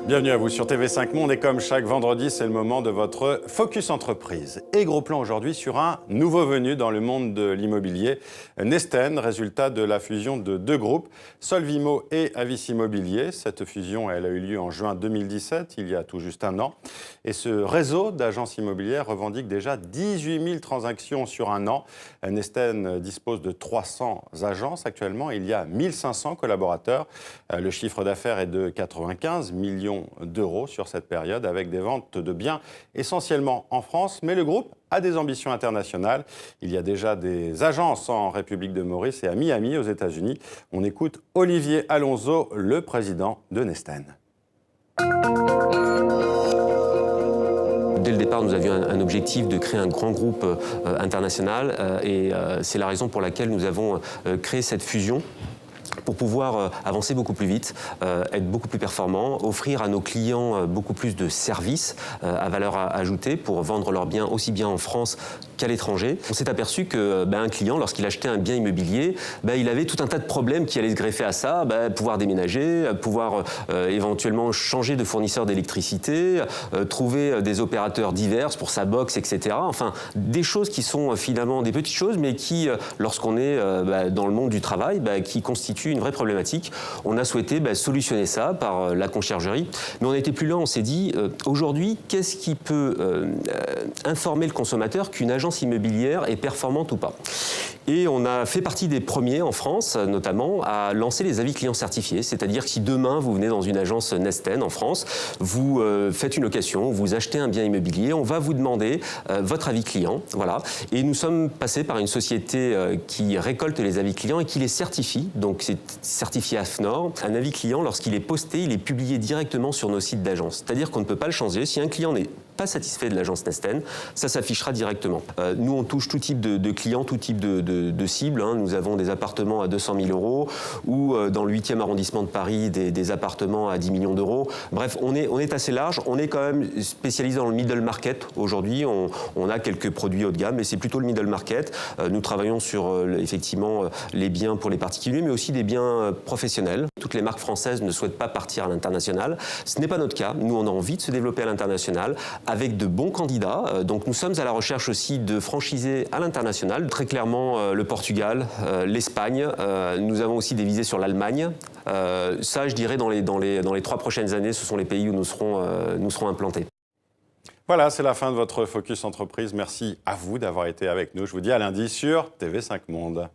Bienvenue à vous sur TV5 Monde et comme chaque vendredi, c'est le moment de votre Focus Entreprise. Et gros plan aujourd'hui sur un nouveau venu dans le monde de l'immobilier, Nesten, résultat de la fusion de deux groupes, Solvimo et Avis Immobilier. Cette fusion, elle a eu lieu en juin 2017, il y a tout juste un an. Et ce réseau d'agences immobilières revendique déjà 18 000 transactions sur un an. Nesten dispose de 300 agences actuellement, il y a 1500 collaborateurs. Le chiffre d'affaires est de 95 millions d'euros sur cette période avec des ventes de biens essentiellement en France, mais le groupe a des ambitions internationales. Il y a déjà des agences en République de Maurice et à Miami aux États-Unis. On écoute Olivier Alonso, le président de Nesten. Dès le départ, nous avions un objectif de créer un grand groupe international et c'est la raison pour laquelle nous avons créé cette fusion, pour pouvoir avancer beaucoup plus vite, être beaucoup plus performant, offrir à nos clients beaucoup plus de services à valeur ajoutée pour vendre leurs biens aussi bien en France qu'à l'étranger. On s'est aperçu qu'un client, lorsqu'il achetait un bien immobilier, il avait tout un tas de problèmes qui allaient se greffer à ça, pouvoir déménager, pouvoir éventuellement changer de fournisseur d'électricité, trouver des opérateurs divers pour sa box, etc. Enfin, des choses qui sont finalement des petites choses, mais qui, lorsqu'on est dans le monde du travail, qui constituent une vraie problématique. On a souhaité solutionner ça par la conciergerie, mais on a été plus loin, on s'est dit, aujourd'hui, qu'est-ce qui peut informer le consommateur qu'une agence immobilière est performante ou pas? Et on a fait partie des premiers en France, notamment, à lancer les avis clients certifiés. C'est-à-dire que si demain, vous venez dans une agence Nesten en France, vous faites une location, vous achetez un bien immobilier, on va vous demander votre avis client. Voilà. Et nous sommes passés par une société qui récolte les avis clients et qui les certifie. Donc, c'est certifié AFNOR. Un avis client, lorsqu'il est posté, il est publié directement sur nos sites d'agence. C'est-à-dire qu'on ne peut pas le changer. Si un client n'est pas satisfait de l'agence Nesten, ça s'affichera directement. Nous, on touche tout type de clients, tout type de cibles. Nous avons des appartements à 200 000 euros ou dans le 8e arrondissement de Paris, des appartements à 10 millions d'euros. Bref, on est assez large. On est quand même spécialisé dans le middle market. Aujourd'hui, on a quelques produits haut de gamme, mais c'est plutôt le middle market. Nous travaillons sur, effectivement, les biens pour les particuliers, mais aussi des biens professionnels. Toutes les marques françaises ne souhaitent pas partir à l'international. Ce n'est pas notre cas. Nous, on a envie de se développer à l'international avec de bons candidats. Donc nous sommes à la recherche aussi de franchisés à l'international. Très clairement le Portugal, l'Espagne. Nous avons aussi des visées sur l'Allemagne. Ça, je dirais, dans les 3 prochaines années, ce sont les pays où nous serons implantés. Voilà, c'est la fin de votre Focus Entreprise. Merci à vous d'avoir été avec nous. Je vous dis à lundi sur TV5 Monde.